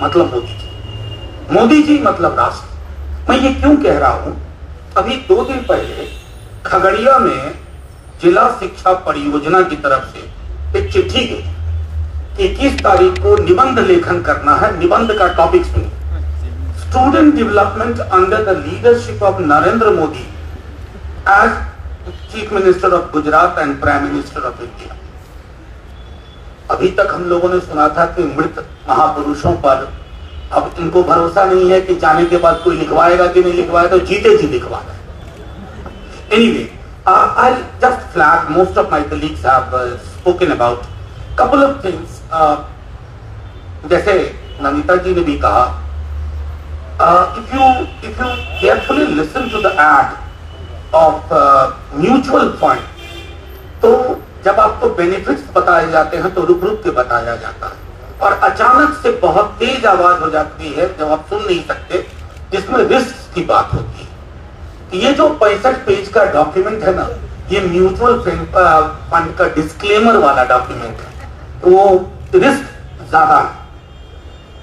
मतलब मोदी जी मतलब राष्ट्र। मैं ये क्यों कह रहा हूं, अभी 2 दिन पहले खगड़िया में जिला शिक्षा परियोजना की तरफ से एक चिट्ठी गई। 21 तारीख को निबंध लेखन करना है। निबंध का टॉपिक सुनिए, student development under the leadership of Narendra Modi as chief minister of Gujarat and prime minister of India. अभी तक हम लोगों ने सुना था कि मृत महापुरुषों पर अब इनको भरोसा नहीं है कि जाने के बाद कोई लिखवाएगा कि नहीं लिखवाएगा, तो जीते जी लिखवा दें। Anyway, I'll just flag, most of my colleagues have spoken about couple of things. जैसे नमिता जी ने भी कहा, if you carefully listen to the ad of mutual fund, तो जब आपको बेनिफिट्स बताए जाते हैं तो रुक रुक के बताया जाता है और अचानक से बहुत तेज आवाज हो जाती है जब आप सुन नहीं सकते, जिसमें रिस्क की बात होती है। ये जो 65 पेज का डॉक्यूमेंट है ना, ये म्यूचुअल फंड का डिस्क्लेमर वाला डॉक्यूमेंट है, तो वो रिस्क ज्यादा है।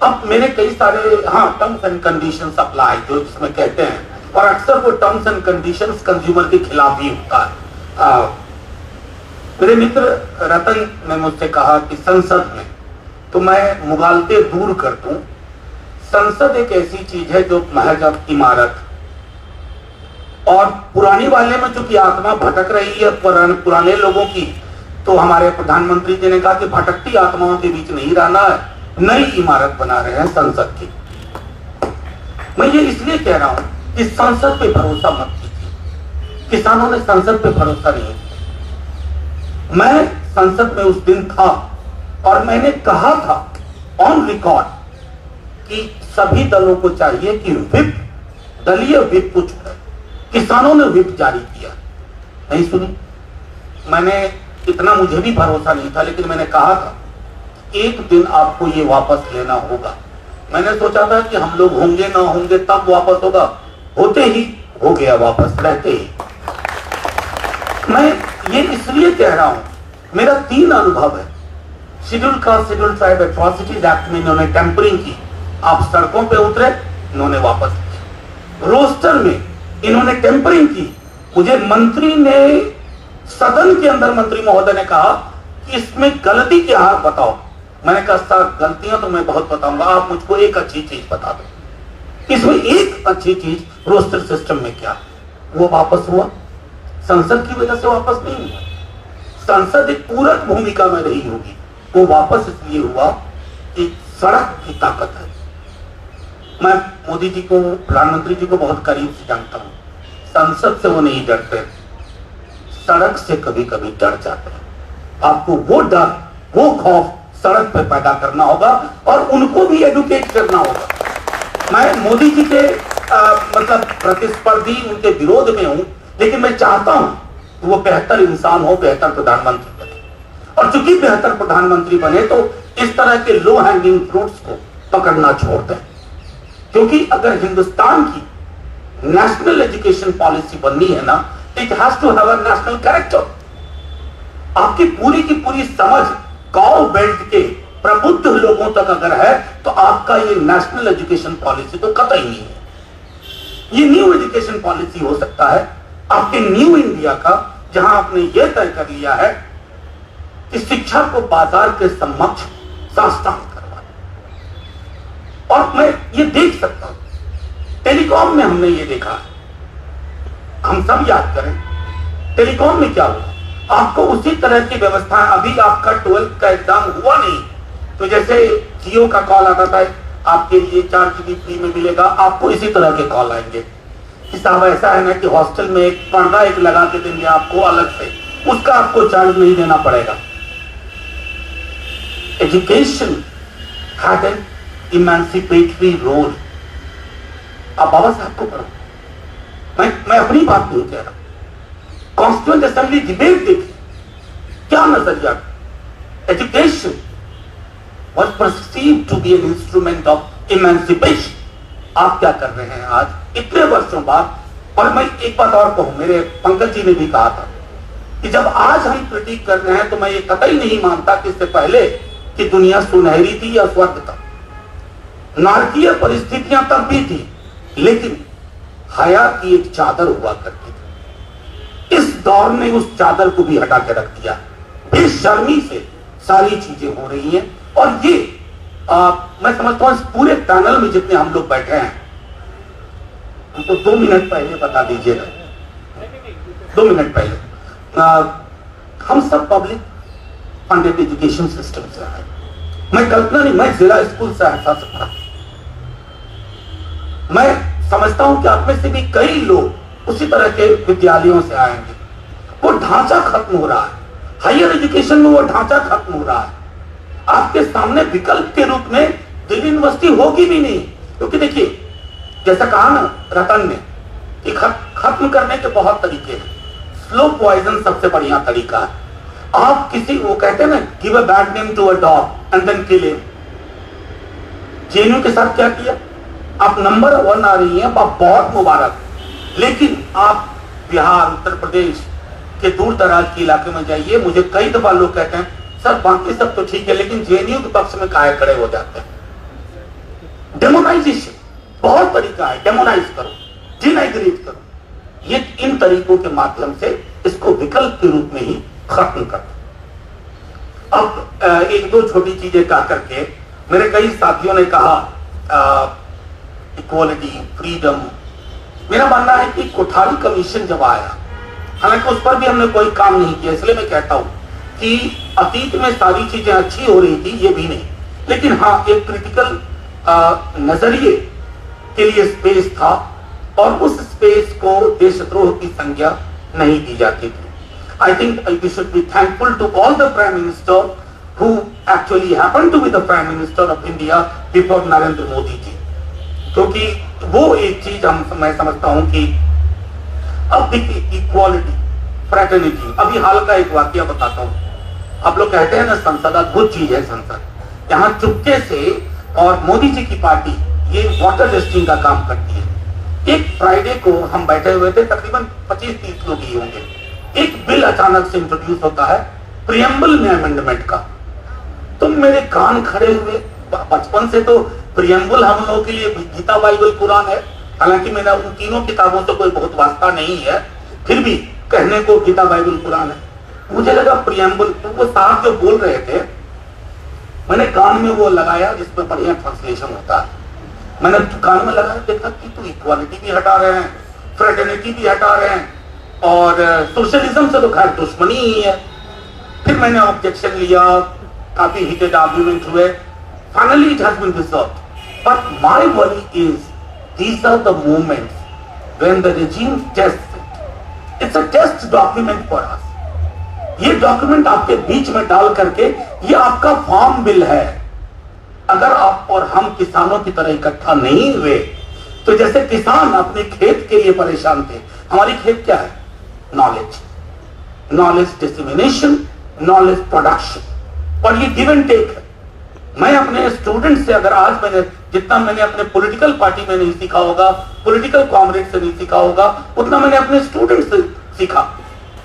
अब मेरे कई सारे टर्म्स एंड कंडीशंस अप्लाई जो जिसमें कहते हैं, और अक्सर वो टर्म्स एंड कंडीशंस कंज्यूमर के खिलाफ भी होता है। मेरे मित्र रतन ने मुझसे कहा कि संसद में, तो मैं मुगालते दूर कर दूं। संसद एक ऐसी चीज है जो महज इमारत, और पुरानी वाले में चूंकि आत्मा भटक रही है पुराने लोगों की, तो हमारे प्रधानमंत्री जी ने कहा कि भटकती आत्माओं के बीच नहीं रहना है, नई इमारत बना रहे हैं संसद की। मैं ये इसलिए कह रहा हूं कि संसद पे भरोसा मत कीजिए। किसानों ने संसद पे भरोसा नहीं किया। मैं संसद में उस दिन था और मैंने कहा था ऑन रिकॉर्ड कि सभी दलों को चाहिए कि विप, दलीय विप को छोड़े। किसानों ने विप जारी किया, नहीं सुनी। मैंने इतना, मुझे भी भरोसा नहीं था, लेकिन मैंने कहा था एक दिन आपको ये वापस लेना होगा। मैंने सोचा था कि हम लोग होंगे ना होंगे तब वापस होगा, होते ही हो गया वापस, रहते ही। मैं ये इसलिए कह रहा हूं, मेरा 3 अनुभव है। Schedule caste schedule tribe atrocities act में इन्होंने टेम्परिंग की, आप सड़कों पे उतरे, इन्होंने वापस किया। रोस्टर में इन्होंने टेम्परिंग की, मुझे मंत्री ने, सदन के अंदर मंत्री महोदय ने कहा कि इसमें गलती क्या है बताओ। मैंने कहा सर गलतियां तो मैं बहुत बताऊंगा, आप मुझको एक अच्छी चीज बता दो। इसमें एक अच्छी चीज रोस्टर सिस्टम में क्या, वो वापस हुआ। संसद की वजह से वापस नहीं हुआ, संसद एक पूरक भूमिका में रही होगी। वो वापस इसलिए हुआ कि सड़क की ताकत है। मैं मोदी जी को, प्रधानमंत्री जी को बहुत करीब से जानता हूं। संसद से वो नहीं डरते, सड़क से कभी कभी डर जाते हैं। आपको वो डर, वो खौफ सड़क पे पैदा करना होगा और उनको भी एडुकेट करना होगा। मैं मोदी जी के मतलब प्रतिस्पर्धी, उनके विरोध में हूं, लेकिन मैं चाहता हूं कि वो बेहतर इंसान हो, बेहतर प्रधानमंत्री बने। और चूंकि बेहतर प्रधानमंत्री बने तो इस तरह के लो हैंगिंग फ्रूट्स को पकड़ना छोड़ दें, क्योंकि अगर हिंदुस्तान की नेशनल एजुकेशन पॉलिसी बननी है ना, it has to have a national character. आपकी पूरी की पूरी समझ काउ बेल्ट के प्रबुद्ध लोगों तक अगर है तो आपका ये नेशनल एजुकेशन पॉलिसी तो कतई नहीं है। ये न्यू एजुकेशन पॉलिसी हो सकता है आपके न्यू इंडिया का, जहां आपने ये तय कर लिया है कि शिक्षा को बाजार के समक्ष साष्टांग करवा। और मैं ये देख सकता हूं, टेलीकॉम में हमने ये देखा, हम सब याद करें टेलीकॉम में क्या हुआ। आपको उसी तरह की व्यवस्था, अभी आपका 12th का एग्जाम हुआ नहीं तो जैसे जियो का कॉल आता था आपके लिए 4 GB फ्री में मिलेगा, आपको इसी तरह के कॉल आएंगे कि साहब ऐसा है ना कि हॉस्टल में एक पर्दा एक लगा के देंगे आपको अलग से, उसका आपको चार्ज नहीं देना पड़ेगा। Education had an emancipatory role. आप बाबा साहब को पढ़ो, मैं अपनी बात नहीं कह रहा। कॉन्स्टिट्यूएंट असेंबली डिबेट देखिए, क्या नजरिया। Education was perceived to be an instrument of emancipation। आप क्या कर रहे हैं आज इतने वर्षों बाद। और मैं एक बात और कहूं, मेरे पंकज जी ने भी कहा था कि जब आज हम क्रिटिक कर रहे हैं तो मैं ये कतई नहीं मानता कि इससे पहले कि दुनिया सुनहरी थी या स्वर्ग था। नारकीय परिस्थितियां तब भी थी, लेकिन हया की एक चादर हुआ करती थी। इस दौर ने उस चादर को भी हटा के रख दिया। बेशर्मी से सारी चीजें हो रही हैं। और ये मैं समझता हूं इस पूरे पैनल में जितने हम लोग बैठे हैं, हमको 2 मिनट पहले बता दीजिएगा, 2 मिनट पहले हम सब पब्लिक फंडेड एजुकेशन सिस्टम से आए। मैं कल्पना नहीं, मैं जिला स्कूल से ऐसा सकता। मैं समझता हूं कि आप में से भी कई लोग उसी तरह के विद्यालयों से आएंगे। वो ढांचा खत्म हो रहा है, हायर एजुकेशन में वो ढांचा खत्म हो रहा है। आपके सामने विकल्प के रूप में दिल्ली यूनिवर्सिटी होगी भी नहीं, क्योंकि देखिए जैसा कहा ना रतन ने कि खत्म करने के बहुत तरीके हैं। स्लो पॉइजन सबसे बढ़िया तरीका है। आप किसी, वो कहते हैं ना, give a bad name to a dog and then kill him. JNU के साथ क्या किया? आप नंबर 1 आ रही हैं, आप बहुत मुबारक, लेकिन आप बिहार, उत्तर प्रदेश के दूर दराज के इलाके में जाइए। मुझे कई दफा लोग कहते हैं सर बाकी सब तो ठीक है, लेकिन जेएनयू के पक्ष में काहे खड़े हो जाते हैं। डेमोनाइजेशन बहुत तरीका है, डेमोनाइज करो, डिनाइग्रेट करो। ये इन तरीकों के माध्यम से इसको विकल्प के रूप में ही खत्म करो। अब एक दो छोटी चीजें कह करके मेरे कई साथियों ने कहा इक्वालिटी, फ्रीडम। मेरा मानना है कि कोठारी कमीशन जब आया, हालांकि उस पर भी हमने कोई काम नहीं किया, इसलिए मैं कहता हूं कि अतीत में सारी चीजें अच्छी हो रही थी, ये भी नहीं, लेकिन हाँ एक क्रिटिकल नजरिए के लिए स्पेस था और उस स्पेस को देशद्रोह की संज्ञा नहीं दी जाती थी। I think we should be thankful to all the Prime Minister who actually happened to be the Prime Minister of India before Narendra Modi ji, क्योंकि वो एक चीज मैं समझता हूं कि अब देखिए इक्वालिटी, फ्रेटर्निटी। अभी हाल का एक वाकया बताता हूं। आप लोग कहते हैं ना संसद अद्भुत चीज है, संसद यहाँ चुपके से, और मोदी जी की पार्टी ये वाटर टेस्टिंग का काम करती है। एक फ्राइडे को हम बैठे हुए थे, तकरीबन 25-30 लोग ही होंगे। एक बिल अचानक से इंट्रोड्यूस होता है प्रियम्बल में अमेंडमेंट का। तुम मेरे कान खड़े हुए। बचपन से तो प्रियम्बल हम लोगों के लिए गीता, बाइबल, कुरान है। हालांकि मेरा उन तीनों किताबों से कोई बहुत वास्ता नहीं है, फिर भी कहने को गीता, बाइबल, कुरान है। मुझे लगा प्रियम्बल, तो वो साहब जो बोल रहे थे, मैंने कान में वो लगाया जिसमें बढ़िया ट्रांसलेशन होता है। मैंने कान में लगाया, देखा कि तो इक्वालिटी भी हटा रहे हैं, फ्रेटर्निटी भी हटा रहे हैं, और सोशलिज्म से तो खैर दुश्मनी ही है। फिर मैंने ऑब्जेक्शन लिया, काफी हीटेड आर्ग्यूमेंट हुए, finally it has been resolved. But my worry is these are the moments when the regime tests it. It's a test document for us. ये डॉक्यूमेंट आपके बीच में डाल करके, ये आपका फार्म बिल है। अगर आप और हम किसानों की तरह इकट्ठा नहीं हुए, तो जैसे किसान अपने खेत के लिए परेशान थे, हमारी खेत क्या है? Knowledge, knowledge dissemination, knowledge production, और ये गिव एंड टेक है। मैं अपने स्टूडेंट से, अगर आज मैंने जितना मैंने अपने पॉलिटिकल पार्टी में नहीं सीखा होगा, पॉलिटिकल कॉमरेड से नहीं सीखा होगा, उतना मैंने अपने स्टूडेंट से सीखा,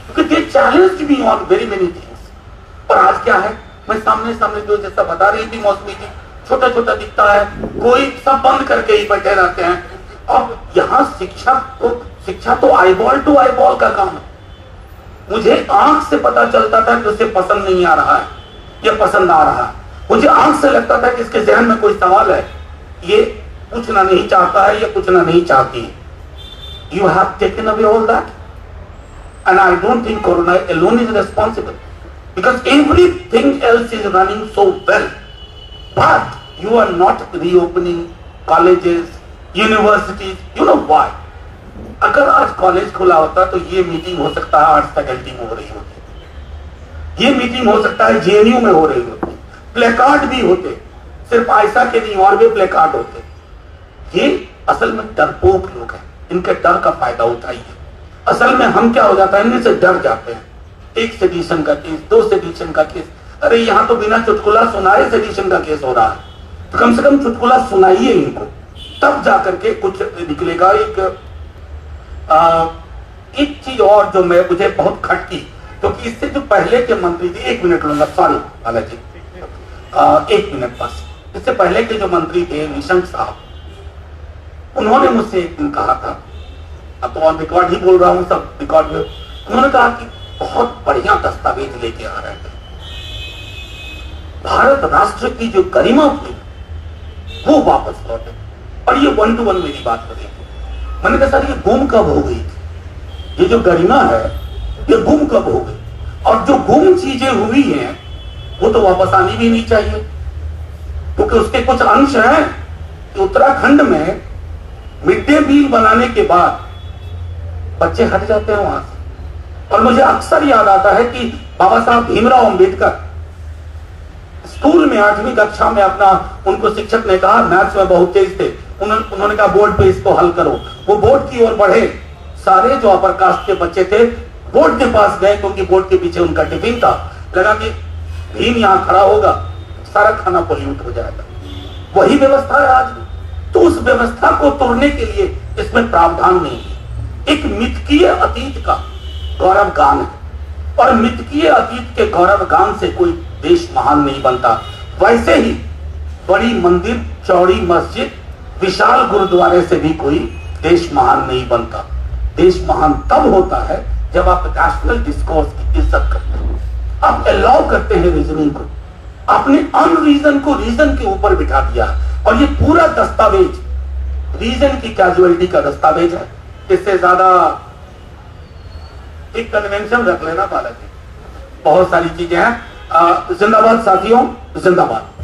क्योंकि they challenged me on very many things. और आज क्या है, मैं सामने सामने जो जैसा बता रही थी मौसमी जी, छोटा छोटा दिखता है, कोई सब बंद करके ही बैठे रहते हैं। अब यहाँ शिक्षा तो आईबॉल टू आईबॉल का काम है। मुझे आंख से पता चलता था कि उसे पसंद नहीं आ रहा है या पसंद आ रहा है। मुझे आंख से लगता था कि इसके जहन में कोई सवाल है, ये पूछना नहीं चाहता है या पूछना नहीं चाहती है। You have taken away all that, and I don't think Corona alone is responsible, because everything else is running so well, but you are not reopening colleges, universities. You know why? अगर आज college खुला होता तो ये meeting हो सकता है arts faculty में हो रही होती, ये मीटिंग हो सकता है जेएनयू में हो रही होती, प्लेकार्ड भी होते, सिर्फ आयसा के नहीं और भी प्लेकार्ड होते। ये असल में डरपोक लोग हैं, इनके डर का फायदा उठाइए। असल में हम क्या हो जाता है, इनमें से डर जाते हैं। एक सेडिशन का केस, 2 सेडिशन का केस, अरे यहाँ तो बिना चुटकुला सुनाए सेडिशन का केस हो रहा है, तो कम से कम चुटकुला सुनाइए इनको, तब जाकर के कुछ निकलेगा। एक चीज और जो मुझे बहुत खटकी, क्योंकि इससे जो पहले के मंत्री थे, 1 मिनट लूंगा, सॉरी बालाजी, 1 मिनट बस। इससे पहले के जो मंत्री थे निशंक साहब, उन्होंने मुझसे एक दिन कहा था, अब तो ऑन रिकॉर्ड ही बोल रहा हूं, सब रिकॉर्ड में, उन्होंने कहा कि बहुत बढ़िया दस्तावेज लेके आ रहे थे, भारत राष्ट्र की जो गरिमा थी वो वापस लौटे। और ये 1 to 1 मेरी बात करें, मैंने कहा सर ये गुम कब हो गई थी, ये जो गरिमा है ये गुम कब हो गई, और जो गुम चीजें हुई हैं वो तो वापस आनी भी नहीं चाहिए, क्योंकि उसके कुछ अंश हैं कि उत्तराखंड में मिड डे मील बनाने के बाद बच्चे हट जाते हैं वहां से। और मुझे अक्सर याद आता है कि बाबा साहब भीमराव अंबेडकर स्कूल में 8वीं कक्षा में अपना, उनको शिक्षक ने कहा, मैथ्स में बहुत तेज थे, उन्होंने कहा बोर्ड पे इसको हल करो, वो बोर्ड की ओर बढ़े, सारे जो अपर कास्ट के बच्चे थे बोर्ड के पास गए, क्योंकि बोर्ड के पीछे उनका टिफिन था, लगा कि भीम यहां खड़ा होगा सारा खाना पोल्यूट हो जाएगा। वही व्यवस्था है आज भी। तो उस व्यवस्था को तोड़ने के लिए इसमें प्रावधान नहीं है। एक मिथकीय अतीत का गौरव गान है, और मिथकीय अतीत के गौरव गान से कोई देश महान नहीं बनता। वैसे ही बड़ी मंदिर, चौड़ी मस्जिद, विशाल गुरुद्वारे से भी कोई देश महान नहीं बनता। देश महान तब होता है जब आप नेशनल डिस्कोर्स की इज्जत करते हैं, आप अलाउ करते हैं रीजनिंग को, आपने अनरीजन को रीजन के ऊपर बिठा दिया। और ये पूरा दस्तावेज रीजन की कैजुअलिटी का दस्तावेज है। इससे ज्यादा एक कन्वेंशन रख लेना बालाजी, बहुत सारी चीजें हैं। जिंदाबाद साथियों, जिंदाबाद।